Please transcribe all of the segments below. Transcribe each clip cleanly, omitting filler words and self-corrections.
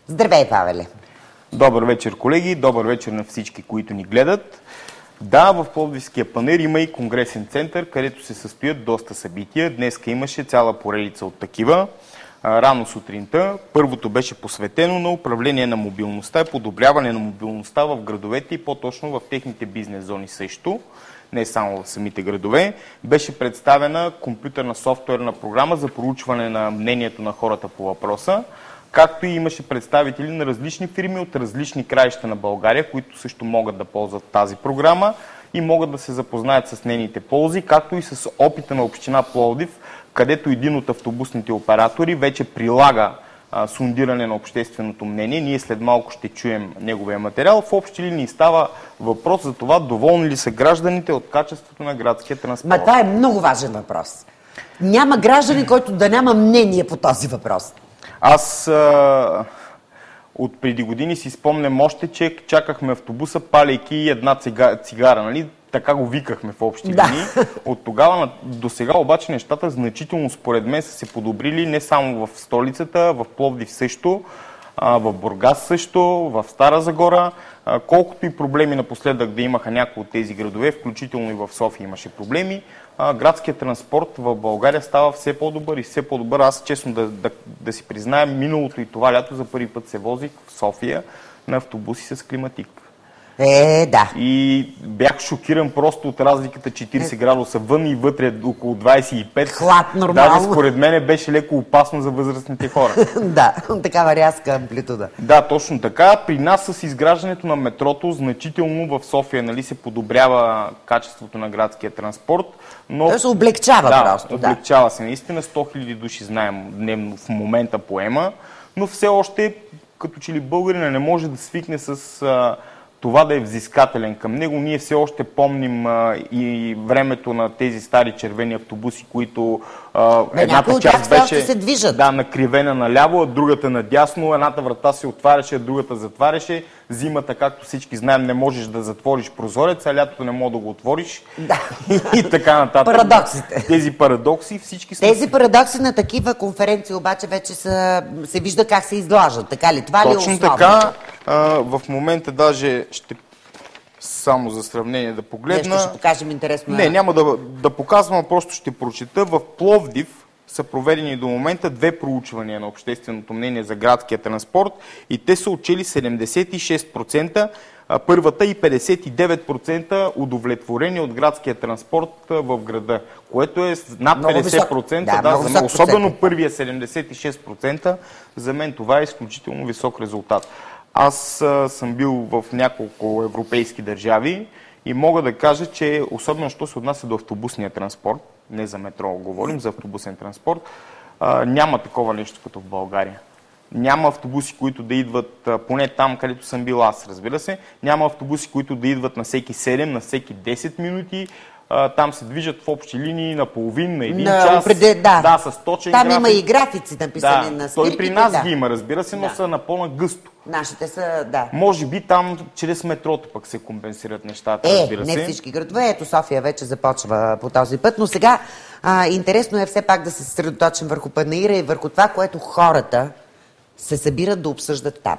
Здравей, Павеле! Добър вечер, колеги! Добър вечер на всички, които ни гледат. Да, в Пловдивския панаир има и конгресен център, където се състоят доста събития. Днеска имаше цяла поредица от такива. Рано сутринта първото беше посветено на управление на мобилността и подобряване на мобилността в градовете и по-точно в техните бизнес зони също, не само в самите градове. Беше представена компютърна софтуерна програма за проучване на мнението на хората по въпроса, както и имаше представители на различни фирми от различни краища на България, които също могат да ползват тази програма и могат да се запознаят с нейните ползи, както и с опита на община Пловдив, където един от автобусните оператори вече прилага сондиране на общественото мнение. Ние след малко ще чуем неговия материал. В общи линии става въпрос за това, доволни ли са гражданите от качеството на градския транспорт. Това е много важен въпрос. Няма граждани, който да няма мнение по този въпрос. Аз от преди години си спомням още, че чакахме автобуса, палейки една цигара, нали? Така го викахме в общи линии. От тогава до сега обаче нещата значително според мен са се подобрили не само в столицата, в Пловдив също, в Бургас също, в Стара Загора. Колкото и проблеми напоследък да имаха някои от тези градове, включително и в София имаше проблеми, градският транспорт в България става все по-добър и все по-добър. Аз честно да си призная, миналото и това лято за първи път се возих в София на автобуси с климатик. Да. И бях шокиран просто от разликата 40 градуса вън и вътре около 25. Хлад, нормално. Даже според мен беше леко опасно за възрастните хора. Да, такава рязка амплитуда. Да, точно така. При нас с изграждането на метрото значително в София, нали, се подобрява качеството на градския транспорт. Но то се облегчава просто. Облегчава се. Наистина 100 000 души, знаем, дневно в момента поема, но все още като че ли българина не може да свикне с това да е взискателен към него. Ние все още помним и времето на тези стари червени автобуси, които едната част беше се движат. Накривена наляво, а другата надясно. Едната врата се отваряше, а другата затваряше. Зимата, както всички знаем, не можеш да затвориш прозорец, а лятото не можеш да го отвориш. И така нататък. Парадоксите. Тези парадокси всички са... Тези парадокси на такива конференции обаче вече се вижда как се изглаждат. Така ли? Това ли е основното? Точно така. В момента даже ще само за сравнение да погледна. Нещо ще покажем интересно. Не, няма да показвам, просто ще прочета. В Пловдив са проведени до момента 2 проучвания на общественото мнение за градския транспорт и те са отчели 76%, първата и 59% удовлетворени от градския транспорт в града, което е над 50%. Особено първия 76%, за мен това е изключително висок резултат. Аз съм бил в няколко европейски държави и мога да кажа, че особено що се отнася до автобусния транспорт, не за метро говорим, за автобусен транспорт, няма такова нещо като в България. Няма автобуси, които да идват, поне там, където съм бил аз, разбира се, няма автобуси, които да идват на всеки 7, на всеки 10 минути. Там се движат в общи линии на половин, на един час. С точен там график. Има и графици написани на спирките. Той при нас ги има, разбира се, но са напълно гъсто. Нашите са, Може би там чрез метрото пък се компенсират нещата, разбира се. Не всички градове. Ето София вече започва по този път, но сега интересно е все пак да се съсредоточим върху панаира и върху това, което хората се събират да обсъждат там.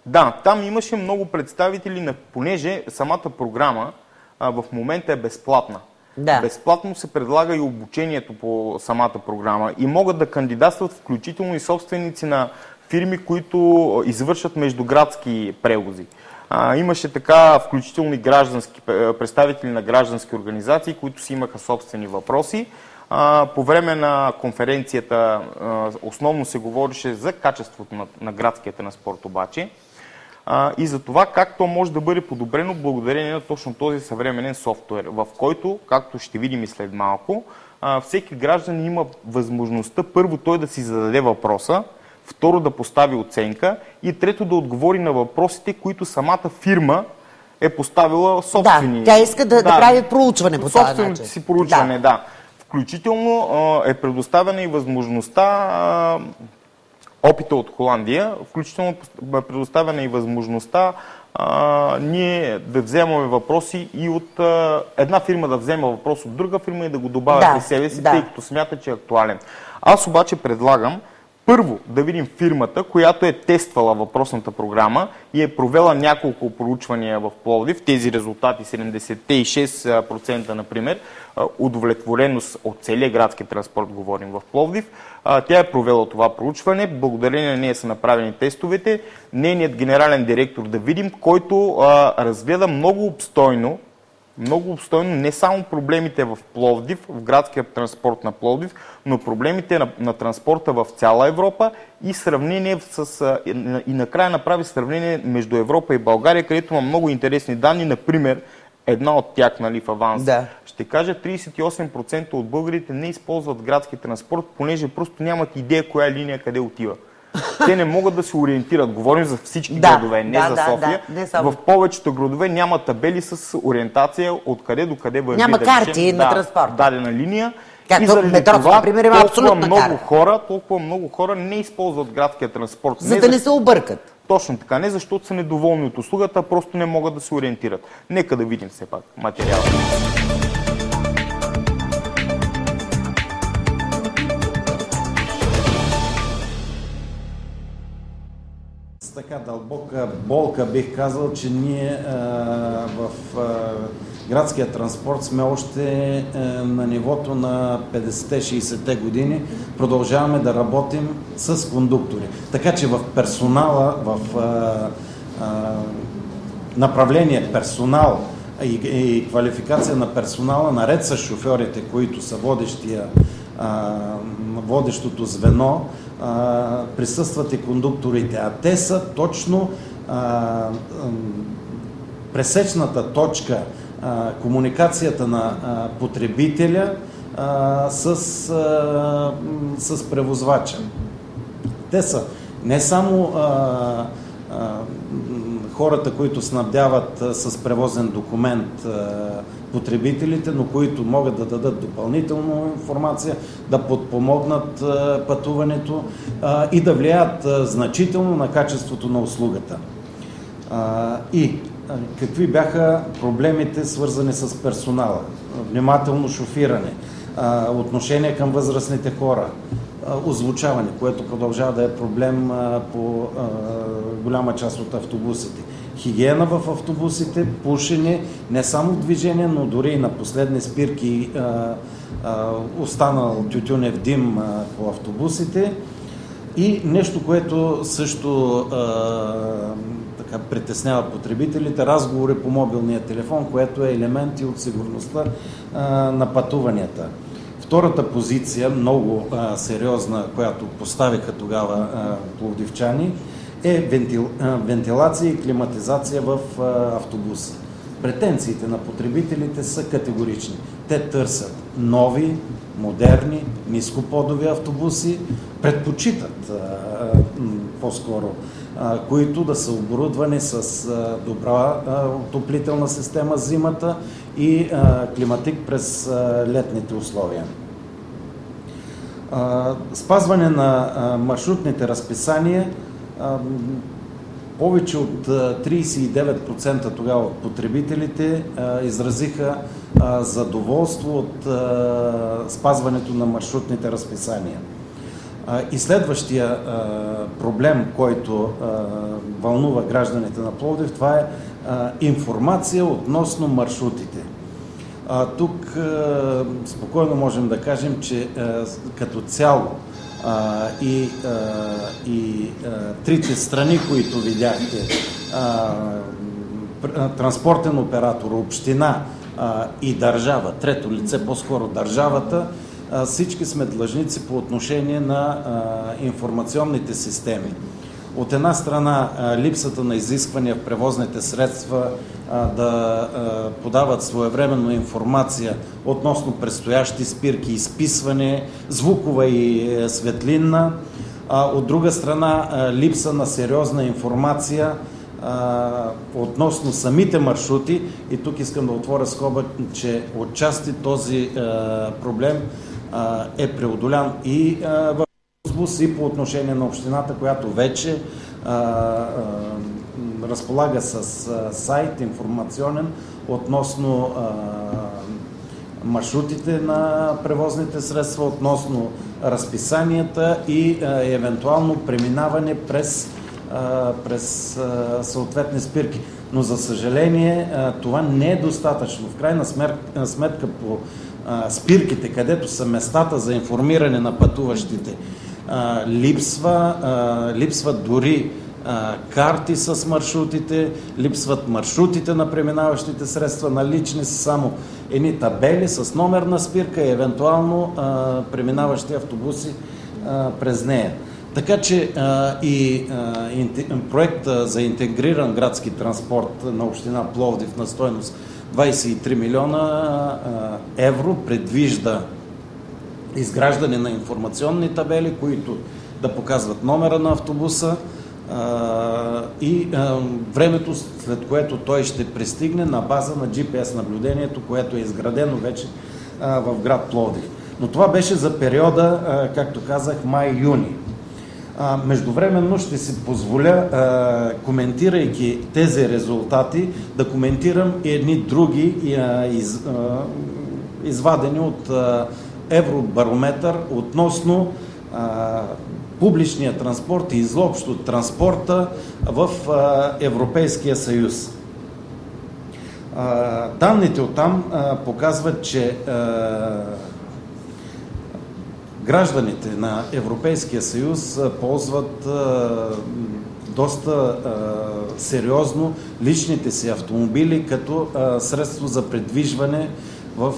Да, там имаше много представители, понеже самата програма в момента е безплатна. Безплатно се предлага и обучението по самата програма и могат да кандидатстват включително и собственици на фирми, които извършват междуградски превози. Имаше така включително и представители на граждански организации, които си имаха собствени въпроси. По време на конференцията основно се говореше за качеството на градския транспорт обаче и за това как то може да бъде подобрено благодарение на точно този съвременен софтуер, в който, както ще видим и след малко, всеки граждан има възможността първо той да си зададе въпроса, второ да постави оценка и трето да отговори на въпросите, които самата фирма е поставила собствени. Тя иска да прави проучване по този начин. Собственото си проучване, Включително е предоставена и възможността, опита от Холандия, включително е предоставена и възможността ние да вземаме въпроси и от една фирма да взема въпрос от друга фирма и да го добавя при себе си, тъй като смята, че е актуален. Аз обаче предлагам Първо, да видим фирмата, която е тествала въпросната програма и е провела няколко проучвания в Пловдив. Тези резултати, 76%, например, удовлетвореност от целия градски транспорт, говорим в Пловдив. Тя е провела това проучване, благодарение на нея са направени тестовете. Нейният генерален директор да видим, който разгледа много обстойно не само проблемите в Пловдив, в градския транспорт на Пловдив, но проблемите на транспорта в цяла Европа и сравнение и накрая направи сравнение между Европа и България, където има много интересни данни. Например, една от тях, нали, в аванс. Да. Ще кажа, 38% от българите не използват градски транспорт, понеже просто нямат идея коя линия къде отива. Те не могат да се ориентират. Говорим за всички градове, не за София. В повечето градове няма табели с ориентация откъде до къде върви. Няма карти на транспорт. Дадена линия. И заради това, например, има абсолютна карта. Толкова много хора не използват градския транспорт. За да не се объркат. Точно така. Не защото са недоволни от услугата, просто не могат да се ориентират. Нека да видим все пак материала. Така дълбока болка бих казал, че ние в градския транспорт сме още на нивото на 50-60-те години. Продължаваме да работим с кондуктори. Така че в персонала, в направление персонал и квалификация на персонала, наред с шофьорите, които са водещото звено, присъстват и кондукторите, а те са точно пресечната точка, комуникацията на потребителя с превозвача. Те са не само хората, които снабдяват с превозен документ потребителите, но които могат да дадат допълнителна информация, да подпомогнат пътуването и да влияят значително на качеството на услугата. И какви бяха проблемите, свързани с персонала? Внимателно шофиране, отношение към възрастните хора, озвучаване, което продължава да е проблем по голяма част от автобусите. Хигиена в автобусите, пушене, не само в движение, но дори и на последни спирки останал тютюнев дим по автобусите. И нещо, което също така притеснява потребителите, разговори по мобилния телефон, което е елемент и от сигурността на пътуванията. Втората позиция, много сериозна, която поставиха тогава пловдивчани, е вентилация и климатизация в автобуса. Претенциите на потребителите са категорични. Те търсят нови, модерни, нископодови автобуси, предпочитат по-скоро, които да са оборудвани с добра отоплителна система зимата и климатик през летните условия. Спазване на маршрутните разписания. Повече от 39% тогава от потребителите изразиха задоволство от спазването на маршрутните разписания. И следващия проблем, който вълнува гражданите на Пловдив, това е информация относно маршрутите. Тук спокойно можем да кажем, че като цяло и трите страни, които видяхте, транспортен оператор, община и държава, трето лице, по-скоро държавата, всички сме длъжници по отношение на информационните системи. От една страна, липсата на изисквания в превозните средства да подават своевременно информация относно предстоящи спирки, изписване, звукова и светлинна. От друга страна, липса на сериозна информация относно самите маршрути. И тук искам да отворя скоба, че отчасти този проблем е преодолян и в бус и по отношение на общината, която вече разполага с сайт информационен относно маршрутите на превозните средства, относно разписанията и евентуално преминаване през съответни спирки. Но за съжаление това не е достатъчно. В крайна сметка по спирките, където са местата за информиране на пътуващите, липсват дори карти с маршрутите, липсват маршрутите на преминаващите средства, налични са само едни табели с номер на спирка и евентуално преминаващи автобуси през нея. Така че проекта за интегриран градски транспорт на община Пловдив на стойност 23 милиона евро предвижда изграждане на информационни табели, които да показват номера на автобуса и времето, след което той ще пристигне на база на GPS наблюдението, което е изградено вече в град Пловдив. Но това беше за периода, както казах, май-юни. Междувременно ще си позволя, коментирайки тези резултати, да коментирам и едни други извадени от Евробарометър относно публичния транспорт и изобщо транспорта в Европейския съюз. Данните оттам показват, че гражданите на Европейския съюз ползват доста сериозно личните си автомобили като средство за придвижване в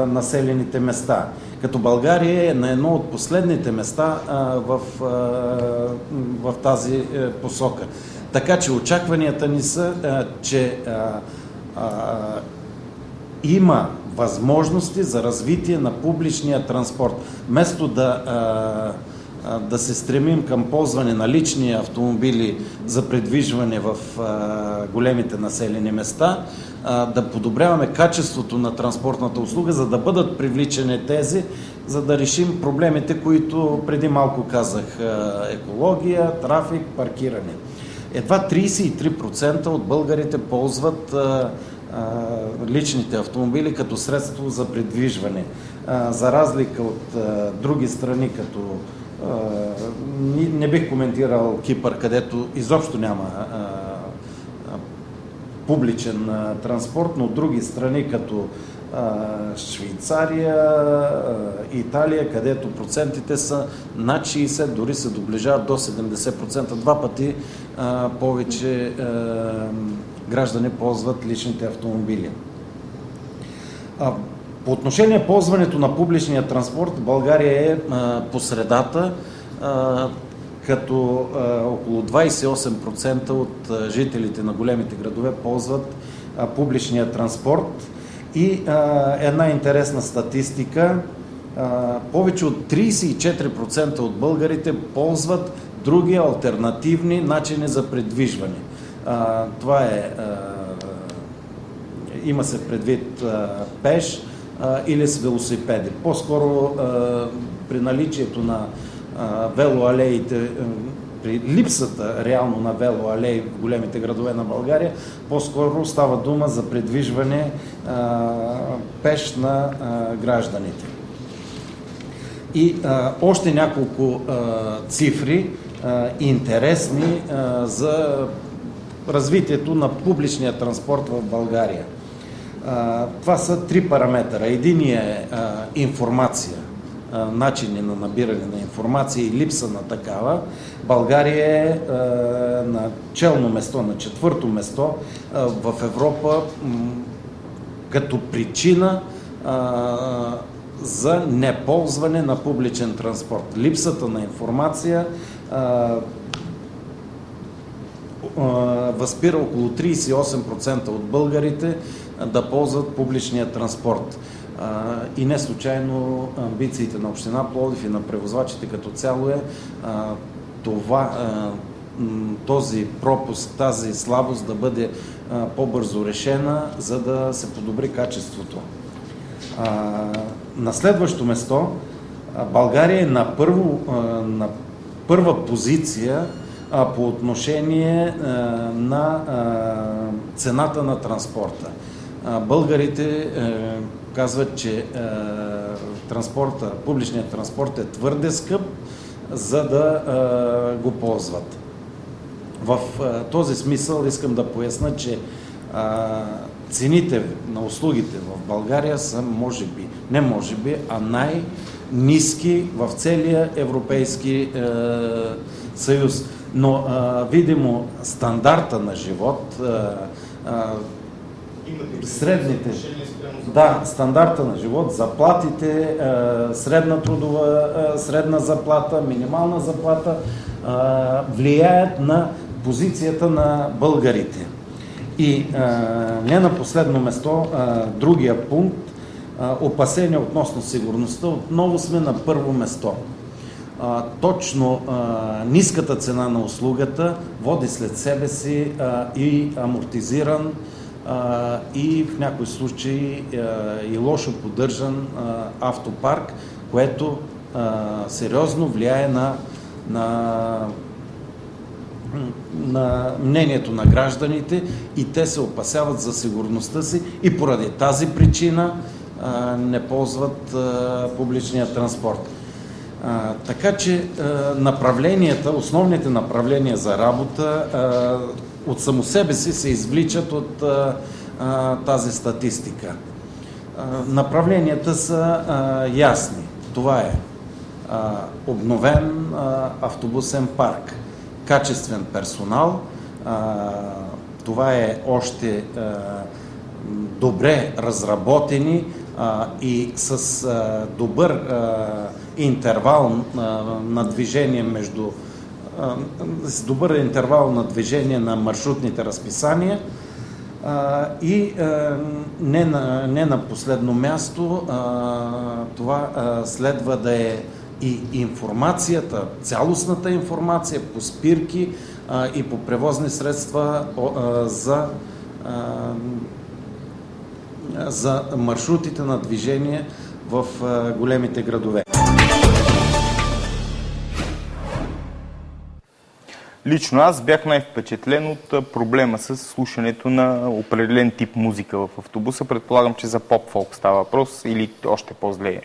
населените места. Като България е на едно от последните места в тази посока. Така че очакванията ни са, че има възможности за развитие на публичния транспорт. Вместо да се стремим към ползване на лични автомобили за придвижване в големите населени места, да подобряваме качеството на транспортната услуга, за да бъдат привличани тези, за да решим проблемите, които преди малко казах. Екология, трафик, паркиране. Едва 33% от българите ползват личните автомобили като средство за придвижване. За разлика от други страни, като не бих коментирал Кипър, където изобщо няма публичен транспорт, но други страни като Швейцария, Италия, където процентите са над 60, дори се доближават до 70%. Два пъти повече граждани ползват личните автомобили. По отношение ползването на публичния транспорт, България е по средата, като около 28% от жителите на големите градове ползват публичния транспорт. И една интересна статистика, повече от 34% от българите ползват други алтернативни начини за придвижване. Това е, има се предвид пеш или с велосипеди. По-скоро при наличието на велоалеите, при липсата реално на велоалеи в големите градове на България, по-скоро става дума за придвижване пеш на гражданите. И още няколко цифри интересни за развитието на публичния транспорт в България. Това са три параметъра. Единият е информация, начини на набиране на информация и липса на такава. България е на челно место, на четвърто место в Европа като причина за неползване на публичен транспорт. Липсата на информация възпира около 38% от българите да ползват публичния транспорт. И не случайно амбициите на община Пловдив и на превозвачите като цяло е този пропуск, тази слабост да бъде по-бързо решена, за да се подобри качеството. На следващо место България е на първа позиция по отношение на цената на транспорта. Българите, показват, че публичният транспорт е твърде скъп, за да го ползват. В този смисъл искам да поясна, че цените на услугите в България са най-ниски в целия Европейски съюз. Но видимо стандарта на живот, стандарта на живот, заплатите, средна заплата, минимална заплата влияят на позицията на българите. И не на последно место, другия пункт, опасения относно сигурността, отново сме на първо место. Точно ниската цена на услугата води след себе си и амортизиран и в някои случаи и лошо поддържан автопарк, което сериозно влияе на мнението на гражданите и те се опасяват за сигурността си и поради тази причина не ползват публичния транспорт. Така че основните направления за работа от само себе си се извличат от тази статистика. Направленията са ясни. Това е обновен автобусен парк, качествен персонал, това е още добре разработени и с добър интервал на движение на маршрутните разписания и не на последно място това следва да е и информацията, цялостната информация по спирки и по превозни средства за маршрутите на движение в големите градове. Лично аз бях най-впечатлен от проблема с слушането на определен тип музика в автобуса. Предполагам, че за поп-фолк става въпрос или още по-зле.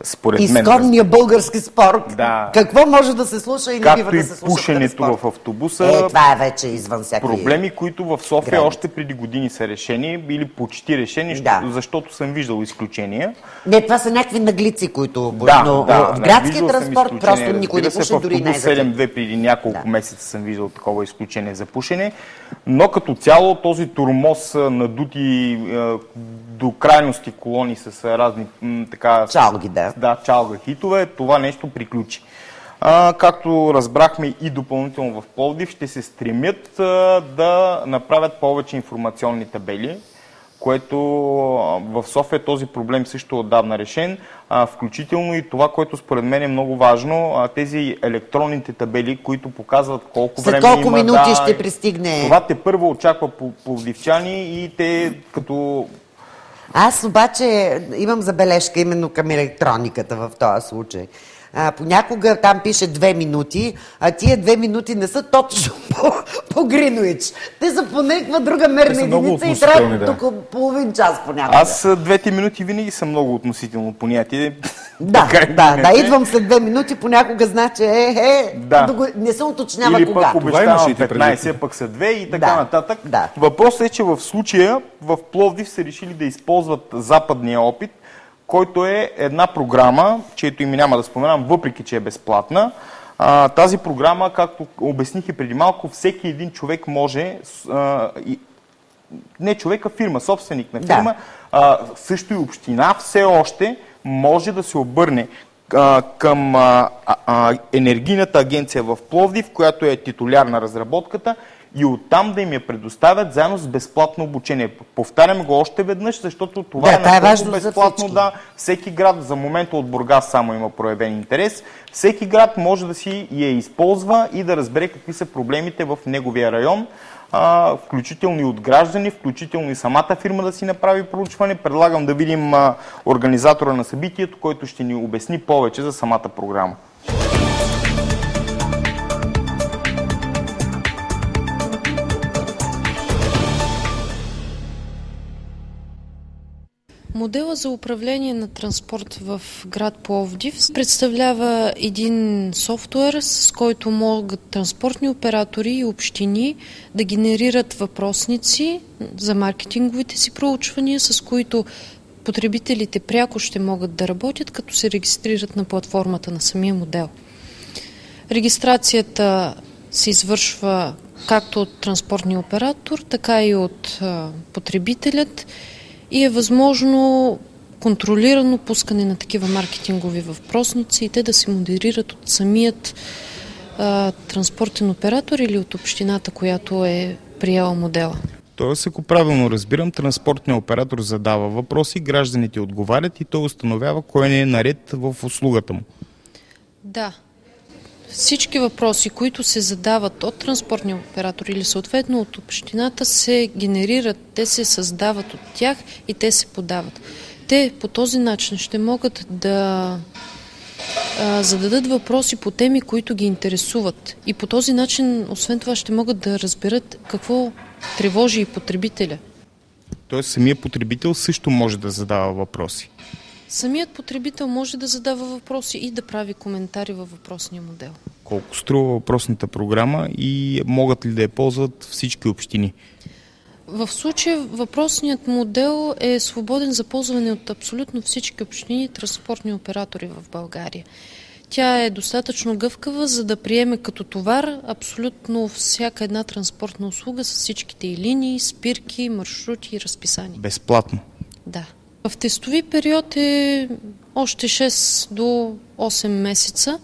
Според мен. Изконния български спорт. Да. Какво може да се слуша и не бива да се слуша? Както и пушенето в автобуса. Това е вече извън всякакви проблеми, които в София граници. Още преди години са решени, или почти решени, защото съм виждал изключения. Не, това са някакви наглици, които... Но в градския транспорт просто никой не пуше, дори не е за 7-2 преди няколко месеца съм виждал такова изключение за пушене, но като цяло този турмоз надути до крайности колони с разни чалги, чалга хитове, това нещо приключи. Както разбрахме и допълнително в Пловдив, ще се стремят да направят повече информационни табели, което в София този проблем също е отдавна решен, включително и това, което според мен е много важно, тези електронните табели, които показват колко време има. След колко минути ще пристигне. Това те-първо очаква пловдивчани и те като... Аз обаче имам забележка именно към електрониката в този случай. Понякога там пише 2 минути, а тия 2 минути не са точно по Гринуич. Те са по някаква друга мерна единица и трябва тук половин час понякога. Аз 2 минути винаги са много относително понятие. Да, идвам след 2 минути, понякога значи не се уточнява или кога. Или пък обещавам 15, пък са 2 и така нататък. Да. Въпросът е, че в случая в Пловдив са решили да използват западния опит, който е една програма, чието име няма да споменам, въпреки че е безплатна. Тази програма, както обясних и преди малко, всеки един човек може, не човека, фирма, собственик на фирма, също и община, все още може да се обърне към енергийната агенция в Пловдив, която е титуляр на разработката, и оттам да им я предоставят заедно с безплатно обучение. Повтарям го още веднъж, защото това е важно безплатно. Всеки град, за момента от Бургас само има проявен интерес, всеки град може да си я използва и да разбере какви са проблемите в неговия район, включително и от граждани, включително и самата фирма да си направи проучване. Предлагам да видим организатора на събитието, който ще ни обясни повече за самата програма. Модела за управление на транспорт в град Пловдив представлява един софтуер, с който могат транспортни оператори и общини да генерират въпросници за маркетинговите си проучвания, с които потребителите пряко ще могат да работят, като се регистрират на платформата на самия модел. Регистрацията се извършва както от транспортния оператор, така и от потребителят и е възможно контролирано пускане на такива маркетингови въпросници и те да се модерират от самият транспортен оператор или от общината, която е приела модела. Тоест, ако правилно разбирам, транспортният оператор задава въпроси, гражданите отговарят и той установява кой не е наред в услугата му. Да. Всички въпроси, които се задават от транспортния оператор или съответно от общината, се генерират, те се създават от тях и те се подават. Те по този начин ще могат да зададат въпроси по теми, които ги интересуват. И по този начин, освен това, ще могат да разберат какво тревожи и потребителя. Тоест, самият потребител също може да задава въпроси. Самият потребител може да задава въпроси и да прави коментари във въпросния модел. Колко струва въпросната програма и могат ли да я ползват всички общини? В случая въпросният модел е свободен за ползване от абсолютно всички общини и транспортни оператори в България. Тя е достатъчно гъвкава, за да приеме като товар абсолютно всяка една транспортна услуга с всичките и линии, спирки, маршрути и разписания. Безплатно? Да. В тестови период е още 6 до 8 месеца,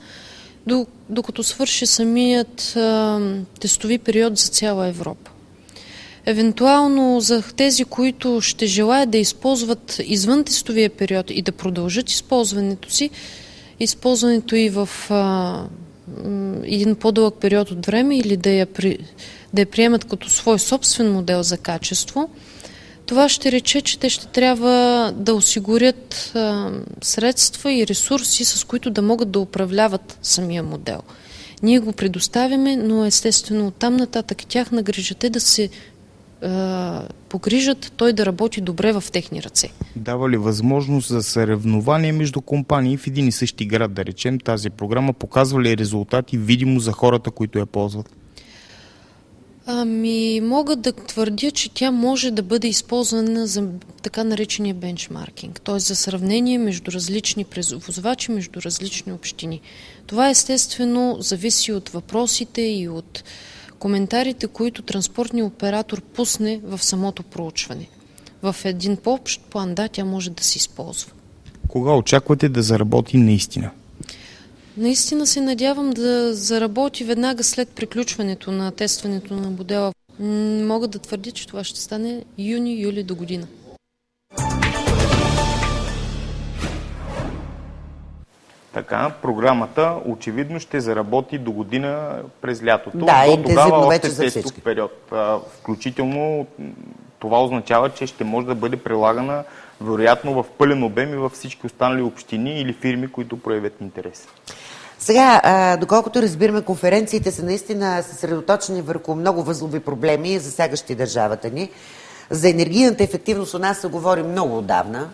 докато свърши самият тестови период за цяла Европа. Евентуално за тези, които ще желаят да използват извън тестовия период и да продължат използването и в един по-дълъг период от време или да я приемат като свой собствен модел за качество, това ще рече, че те ще трябва да осигурят средства и ресурси, с които да могат да управляват самия модел. Ние го предоставяме, но естествено оттам нататък тяхна грижа те да се погрижат той да работи добре в техни ръце. Дава ли възможност за съревнование между компании в един и същи град, да речем, тази програма? Показва ли резултати видимо за хората, които я ползват? Мога да твърдя, че тя може да бъде използвана за така наречения бенчмаркинг, т.е. за сравнение между различни превозвачи, между различни общини. Това естествено зависи от въпросите и от коментарите, които транспортният оператор пусне в самото проучване. В един по-общ план, да, тя може да се използва. Кога очаквате да заработи наистина? Наистина се надявам да заработи веднага след приключването на тестването на модела. Мога да твърдя, че това ще стане юни-юли до година. Така, програмата очевидно ще заработи до година през лятото. Да, интензивно вече за тестов всички. период. Включително това означава, че ще може да бъде прилагана вероятно в пълен обем и във всички останали общини или фирми, които проявят интерес. Сега, доколкото разбираме, конференциите са наистина съсредоточени върху много възлови проблеми, засягащи държавата ни. За енергийната ефективност у нас се говори много отдавна.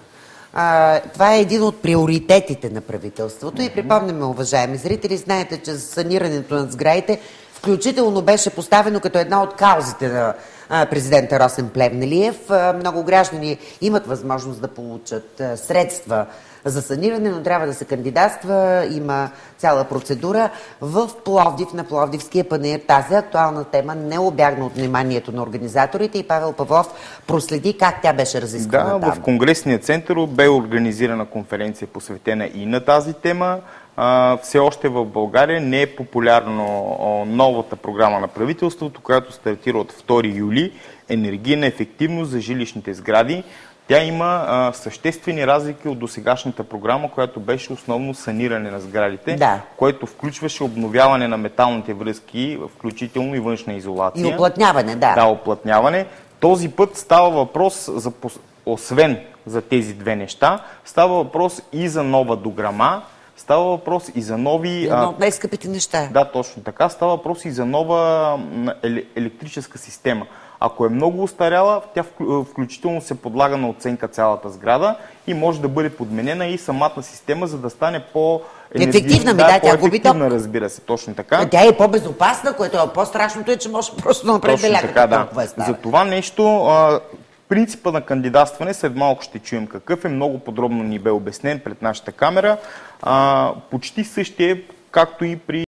Това е един от приоритетите на правителството. И припомняме, уважаеми зрители, знаете, че за санирането на сградите включително беше поставено като една от каузите на президента Росен Плевнелиев. Много граждани имат възможност да получат средства за саниране, но трябва да се кандидатства. Има цяла процедура. В Пловдив, на Пловдивския панаир, тази актуална тема не обягна от вниманието на организаторите и Павел Павлов проследи как тя беше разисквана там. Да, в Конгресния център бе организирана конференция, посветена и на тази тема. Все още в България не е популярно новата програма на правителството, която стартира от 2 юли, енергийна ефективност за жилищните сгради. Тя има съществени разлики от досегашната програма, която беше основно саниране на сградите, което включваше обновяване на металните връзки, включително и външна изолация. И уплътняване, да. Да, уплътняване. Този път става въпрос, освен за тези две неща, става въпрос и за нова дограма, става въпрос и за нови... Едно от най-скъпите неща. Да, точно така. Става въпрос и за нова електрическа система. Ако е много устаряла, тя включително се подлага на оценка цялата сграда и може да бъде подменена и самата система, за да стане ефективна, тя губи ток. Разбира се, точно така. Тя е по-безопасна, което е по-страшното е, че може просто да направи беляка. Да. За това нещо принципа на кандидатстване, след малко ще чуем какъв е, много подробно ни бе обяснен пред нашата камера. Почти същия, както и при